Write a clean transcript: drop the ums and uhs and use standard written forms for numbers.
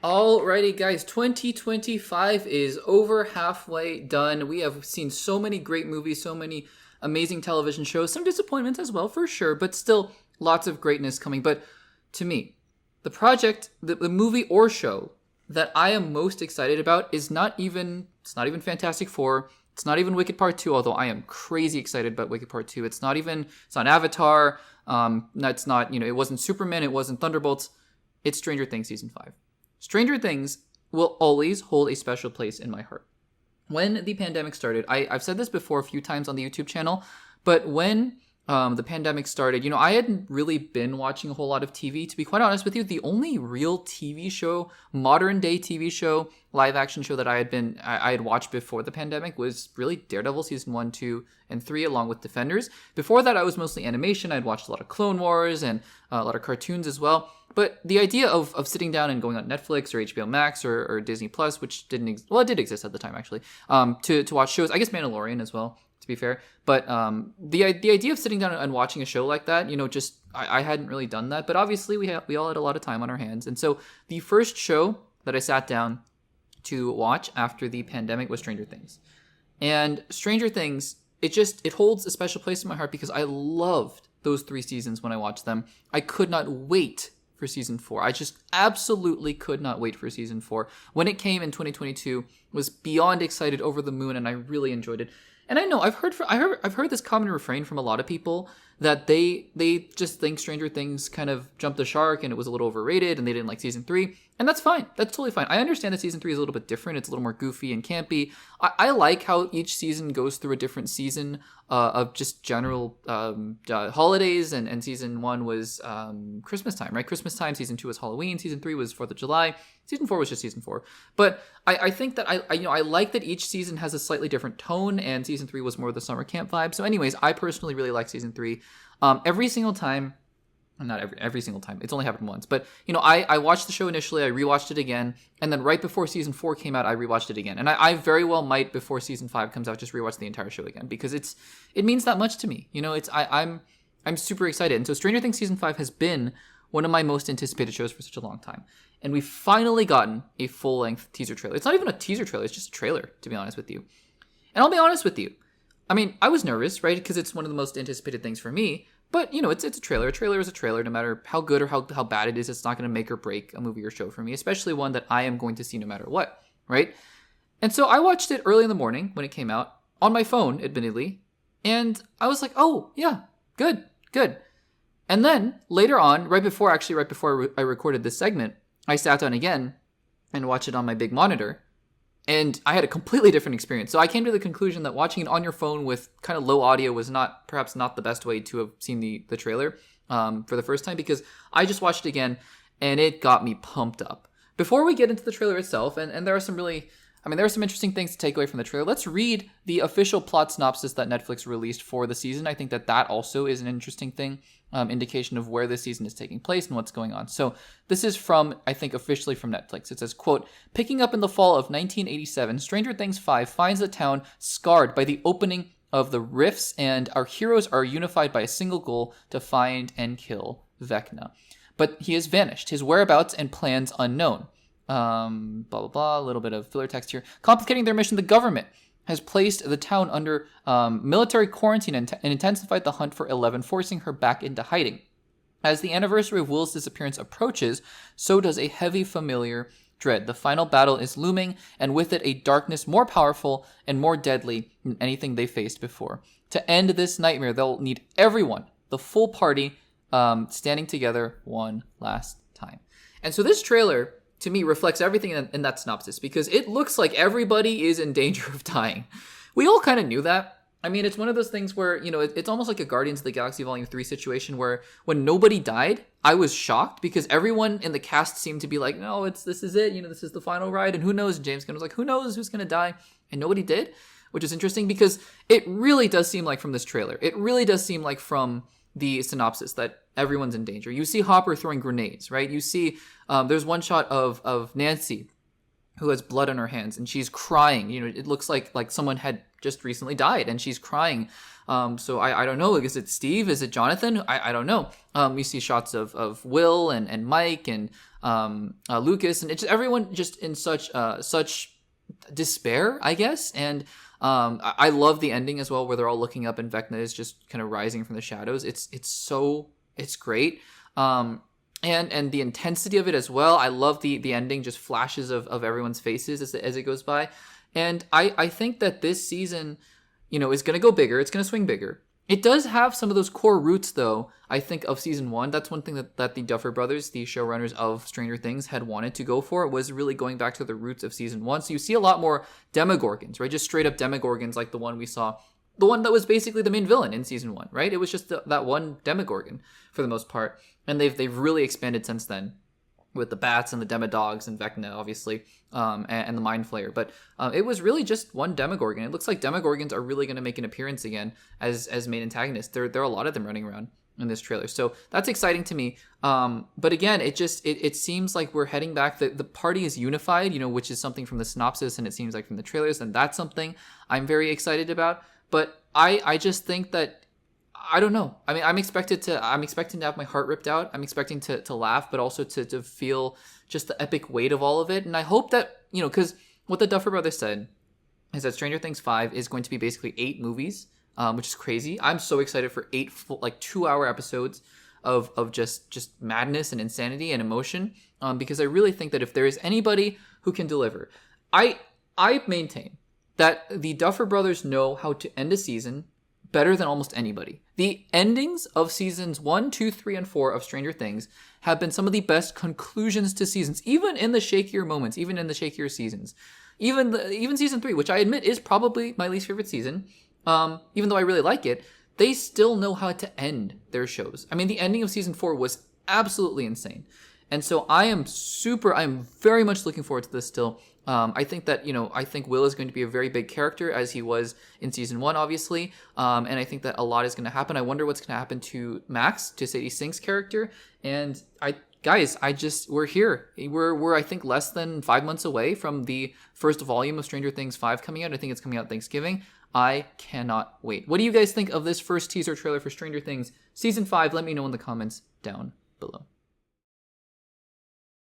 Alrighty, guys, 2025 is over halfway done. We have seen so many great movies, so many amazing television shows, some disappointments as well, for sure, but still lots of greatness coming. But to me, the project, the movie or show that I am most excited about is it's not even Fantastic Four. It's not even Wicked Part 2, although I am crazy excited about Wicked Part 2. It's not Avatar. It's not, it wasn't Superman. It wasn't Thunderbolts. It's Stranger Things Season 5. Stranger Things will always hold a special place in my heart. When the pandemic started, I've said this before a few times on the YouTube channel, but when the pandemic started, I hadn't really been watching a whole lot of TV. To be quite honest with you, the only real TV show, modern day TV show, live action show that I had watched before the pandemic was really Daredevil Season 1, 2, and 3, along with Defenders. Before that, I was mostly animation. I'd watched a lot of Clone Wars and a lot of cartoons as well. But the idea of sitting down and going on Netflix or HBO Max or Disney Plus, which it did exist at the time actually, to watch shows, I guess Mandalorian as well, to be fair. But the idea of sitting down and watching a show like that, I hadn't really done that. But obviously we all had a lot of time on our hands. And so the first show that I sat down to watch after the pandemic was Stranger Things. And Stranger Things, it holds a special place in my heart because I loved those 3 seasons when I watched them. I could not wait for season 4. I just absolutely could not wait for season 4. When it came in 2022, was beyond excited, over the moon, and I really enjoyed it. And I know I've heard this common refrain from a lot of people that they just think Stranger Things kind of jumped the shark and it was a little overrated and they didn't like season 3. And that's fine. That's totally fine. I understand that season 3 is a little bit different. It's a little more goofy and campy. I like how each season goes through a different season of just general holidays. And season 1 was Christmas time, right? Christmas time. Season 2 was Halloween. Season 3 was 4th of July. Season 4 was just season 4. But I think that I like that each season has a slightly different tone, and season 3 was more of the summer camp vibe. So anyways, I personally really like season 3. Every single time, not every single time, it's only happened once, but I watched the show initially, I rewatched it again, and then right before season 4 came out, I rewatched it again. And I very well might, before season 5 comes out, just rewatch the entire show again, because it means that much to me. I'm super excited. And so Stranger Things season 5 has been one of my most anticipated shows for such a long time. And we've finally gotten a full-length teaser trailer. It's not even a teaser trailer, it's just a trailer, to be honest with you. And I'll be honest with you, I was nervous, right? Because it's one of the most anticipated things for me. But, it's a trailer. A trailer is a trailer. No matter how good or how bad it is, it's not going to make or break a movie or show for me, especially one that I am going to see no matter what, right? And so I watched it early in the morning when it came out, on my phone, admittedly. And I was like, oh, yeah, good. And then later on, right before I recorded this segment, I sat down again and watched it on my big monitor. And I had a completely different experience. So I came to the conclusion that watching it on your phone with kind of low audio was perhaps not the best way to have seen the trailer for the first time, because I just watched it again and it got me pumped up. Before we get into the trailer itself, and there are some there are some interesting things to take away from the trailer. Let's read the official plot synopsis that Netflix released for the season. I think that also is an interesting thing, indication of where this season is taking place and what's going on. So this is officially from Netflix. It says, quote, "Picking up in the fall of 1987, Stranger Things 5 finds the town scarred by the opening of the rifts, and our heroes are unified by a single goal: to find and kill Vecna. But he has vanished, his whereabouts and plans unknown." Blah, blah, blah, a little bit of filler text here. "Complicating their mission, the government has placed the town under military quarantine and intensified the hunt for 11, forcing her back into hiding. As the anniversary of Will's disappearance approaches, so does a heavy familiar dread. The final battle is looming, and with it a darkness more powerful and more deadly than anything they faced before. To end this nightmare, they'll need everyone, the full party, standing together one last time." And so this trailer, to me, reflects everything in that synopsis, because it looks like everybody is in danger of dying. We all kind of knew that. It's one of those things where, it's almost like a Guardians of the Galaxy Volume 3 situation where when nobody died, I was shocked because everyone in the cast seemed to be like, no, this is it, this is the final ride, and who knows? And James Gunn was like, who knows who's going to die? And nobody did, which is interesting because it really does seem like from this trailer, it really does seem like from the synopsis that everyone's in danger. You see Hopper throwing grenades, right? You see, there's one shot of Nancy who has blood on her hands and she's crying. It looks like someone had just recently died and she's crying. So I don't know. Is it Steve? Is it Jonathan? I don't know. We see shots of Will and Mike and Lucas, and it's just everyone just in such despair, I guess. And I love the ending as well, where they're all looking up and Vecna is just kind of rising from the shadows. It's great. And the intensity of it as well. I love the ending, just flashes of everyone's faces as it goes by. And I think that this season, is going to go bigger. It's going to swing bigger. It does have some of those core roots, though, I think, of season 1. That's one thing that the Duffer Brothers, the showrunners of Stranger Things, had wanted to go for, was really going back to the roots of season 1. So you see a lot more Demogorgons, right? Just straight up Demogorgons, like the one we saw. The one that was basically the main villain in season 1, right? It was just that one Demogorgon for the most part. And they've really expanded since then with the bats and the Demodogs and Vecna, obviously, and the Mind Flayer. But it was really just one Demogorgon. It looks like Demogorgons are really going to make an appearance again as main antagonists. There are a lot of them running around in this trailer. So that's exciting to me. But again, it seems like we're heading back. The party is unified, which is something from the synopsis, and it seems like from the trailers, and that's something I'm very excited about. But I just think that, I don't know. I mean, I'm expecting to have my heart ripped out. I'm expecting to laugh, but also to feel just the epic weight of all of it. And I hope that, because what the Duffer Brothers said is that Stranger Things 5 is going to be basically 8 movies, which is crazy. I'm so excited for 8 full, 2-hour episodes of just madness and insanity and emotion, because I really think that if there is anybody who can deliver, I maintain that the Duffer Brothers know how to end a season better than almost anybody. The endings of seasons 1, 2, 3, and 4 of Stranger Things have been some of the best conclusions to seasons, even in the shakier moments, even in the shakier seasons. Even season 3, which I admit is probably my least favorite season, even though I really like it, they still know how to end their shows. I mean, the ending of season 4 was absolutely insane. And so I am very much looking forward to this still. I think that, I think Will is going to be a very big character, as he was in season 1, obviously. And I think that a lot is going to happen. I wonder what's going to happen to Max, to Sadie Sink's character. And we're here. We're I think less than 5 months away from the first volume of Stranger Things 5 coming out. I think it's coming out Thanksgiving. I cannot wait. What do you guys think of this first teaser trailer for Stranger Things season 5? Let me know in the comments down below.